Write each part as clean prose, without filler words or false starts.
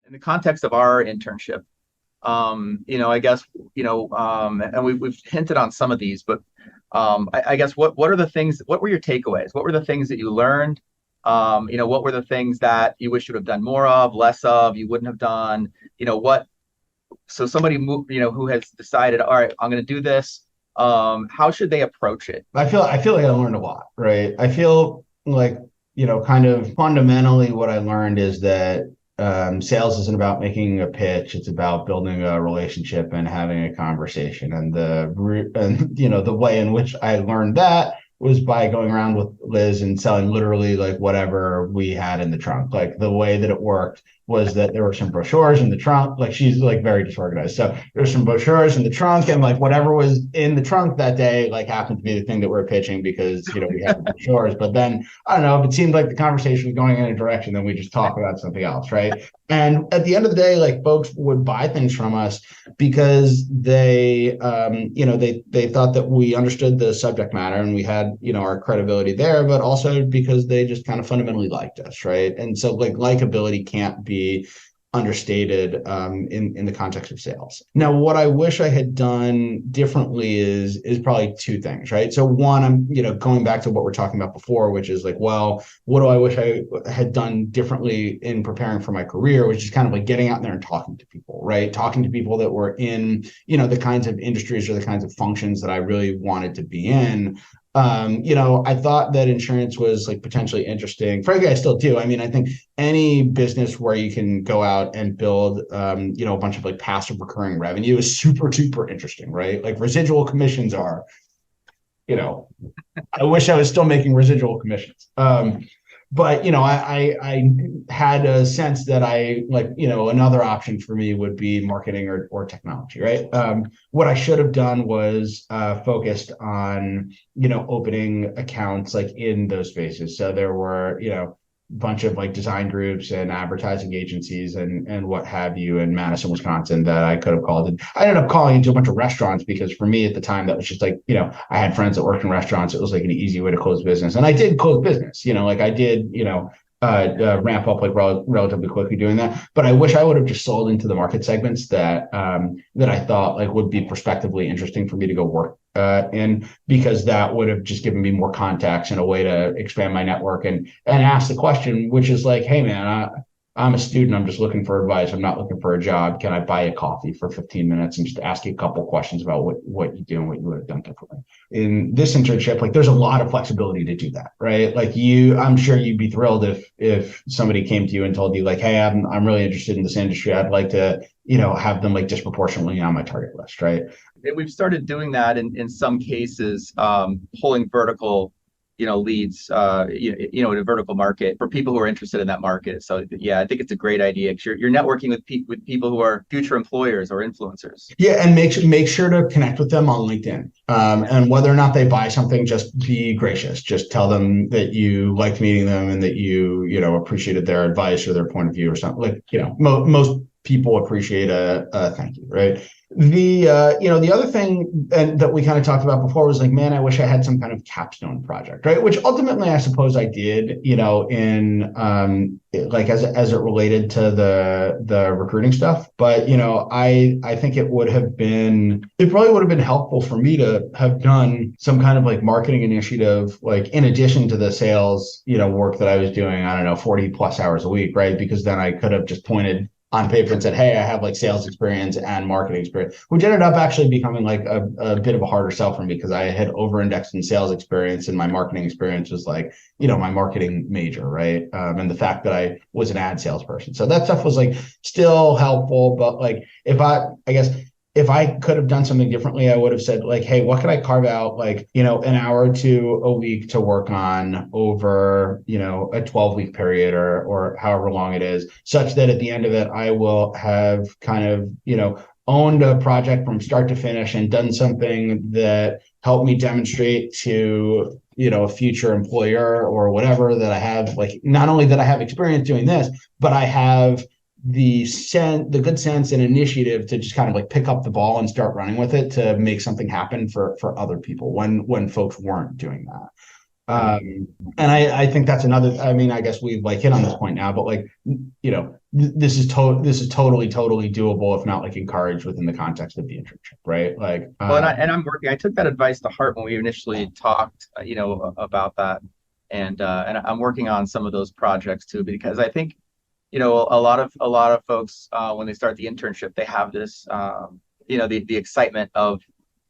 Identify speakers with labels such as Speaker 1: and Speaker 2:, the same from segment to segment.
Speaker 1: in the context of our internship, I guess, and we've hinted on some of these, but I guess what are the things, what were your takeaways? What were the things that you learned? What were the things that you wish you would have done more of, less of, you wouldn't have done? So somebody who has decided, all right, I'm going to do this. How should they approach it?
Speaker 2: I feel like I learned a lot, right? I feel like, kind of fundamentally what I learned is that sales isn't about making a pitch. It's about building a relationship and having a conversation. And the way in which I learned that was by going around with Liz and selling literally like whatever we had in the trunk. Like the way that it worked was that there were some brochures in the trunk. Like she's like very disorganized. So there's some brochures in the trunk, and like whatever was in the trunk that day, like happened to be the thing that we're pitching because we had the brochures. But then I don't know if it seemed like the conversation was going in a direction, then we just talk about something else, right? And at the end of the day, like folks would buy things from us because they thought that we understood the subject matter and we had, our credibility there, but also because they just kind of fundamentally liked us, right? And so like likability can't be understated in the context of sales. Now, what I wish I had done differently is probably two things, right? So one, I'm going back to what we're talking about before, which is like, well, what do I wish I had done differently in preparing for my career, which is kind of like getting out there and talking to people, right? Talking to people that were in the kinds of industries or the kinds of functions that I really wanted to be in. I thought that insurance was like potentially interesting. Frankly, I still do. I mean, I think any business where you can go out and build, a bunch of like passive recurring revenue is super, super interesting, right? Like residual commissions are, I wish I was still making residual commissions. But I had a sense that I like another option for me would be marketing or technology, right? What I should have done was focused on opening accounts like in those spaces. So there were bunch of like design groups and advertising agencies and what have you in Madison, Wisconsin that I could have called. And I ended up calling into a bunch of restaurants because for me at the time, that was just like, I had friends that worked in restaurants. It was like an easy way to close business. And I did close business, like I did, ramp up like relatively quickly doing that. But I wish I would have just sold into the market segments that I thought like would be prospectively interesting for me to go work in, because that would have just given me more contacts and a way to expand my network and ask the question, which is like, hey man, I'm a student. I'm just looking for advice. I'm not looking for a job. Can I buy a coffee for 15 minutes and just ask you a couple of questions about what you do and what you would have done differently? In this internship, like there's a lot of flexibility to do that, right? Like I'm sure you'd be thrilled if somebody came to you and told you like, hey, I'm really interested in this industry. I'd like to, have them like disproportionately on my target list, right?
Speaker 1: We've started doing that in some cases, pulling vertical leads, in a vertical market for people who are interested in that market. So yeah, I think it's a great idea. 'Cause you're networking with people who are future employers or influencers.
Speaker 2: Yeah, and make sure to connect with them on LinkedIn. And whether or not they buy something, just be gracious. Just tell them that you liked meeting them and that you appreciated their advice or their point of view or something. Like most people appreciate a thank you, right? The other thing that we kind of talked about before was like, man, I wish I had some kind of capstone project, right? Which ultimately I suppose I did, in like as it related to the recruiting stuff. But I think it probably would have been helpful for me to have done some kind of like marketing initiative, like in addition to the sales, work that I was doing, I don't know, 40 plus hours a week, right? Because then I could have just pointed on paper and said, hey, I have like sales experience and marketing experience, which ended up actually becoming like a bit of a harder sell for me because I had over-indexed in sales experience and my marketing experience was like, my marketing major, right? And the fact that I was an ad salesperson. So that stuff was like still helpful, but like I guess if I could have done something differently, I would have said like, hey, what could I carve out like, an hour or two a week to work on over, a 12-week period or however long it is, such that at the end of it, I will have kind of, owned a project from start to finish and done something that helped me demonstrate to, a future employer or whatever that I have, like, not only that I have experience doing this, but I have the good sense and initiative to just kind of like pick up the ball and start running with it to make something happen for other people when folks weren't doing that. And I think that's another, I mean, I guess we've like hit on this point now, but like, this is totally doable, if not like encouraged within the context of the internship, right? Like,
Speaker 1: Well, I'm working. I took that advice to heart when we initially talked, about that, and I'm working on some of those projects too, because I think, a lot of folks when they start the internship, they have this, the excitement of,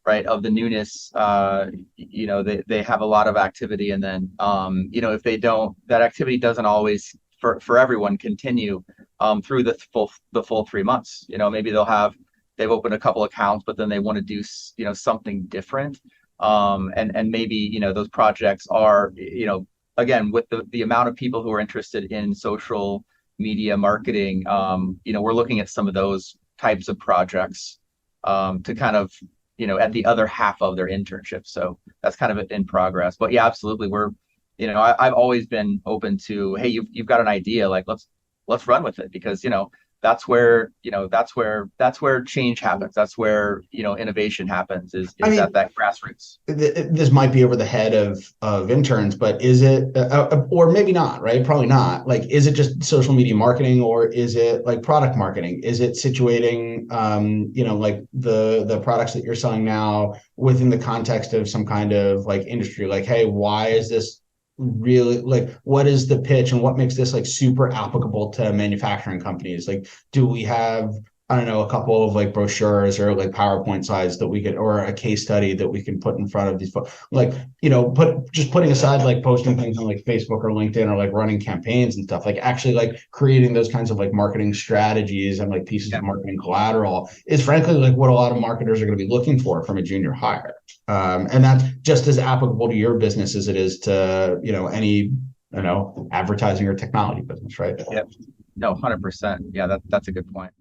Speaker 1: right, of the newness. They have a lot of activity, and then, if they don't, that activity doesn't always for everyone continue through the full 3 months. Maybe they've opened a couple accounts, but then they want to do something different. And maybe those projects are, again, with the amount of people who are interested in social media marketing, we're looking at some of those types of projects to kind of, at the other half of their internship. So that's kind of in progress. But yeah, absolutely, I've always been open to, hey, you've got an idea, like let's run with it, because that's where change happens. That's where innovation happens, is
Speaker 2: I
Speaker 1: is at
Speaker 2: mean,
Speaker 1: that grassroots.
Speaker 2: this might be over the head of interns, but is it, or maybe not, right? Probably not. Like, is it just social media marketing, or is it like product marketing? Is it situating, like the products that you're selling now within the context of some kind of like industry? Like, hey, why is this really, like, what is the pitch and what makes this like super applicable to manufacturing companies? Like, do we have, I don't know, a couple of like brochures or like PowerPoint slides that we could, or a case study that we can put in front of these folks? Like, putting aside like posting things on like Facebook or LinkedIn or like running campaigns and stuff, like actually like creating those kinds of like marketing strategies and like pieces of
Speaker 1: Yeah.
Speaker 2: marketing collateral is frankly like what a lot of marketers are going to be looking for from a junior hire. And that's just as applicable to your business as it is to, any, advertising or technology business, right?
Speaker 1: Yeah. No, 100%. Yeah, that's a good point.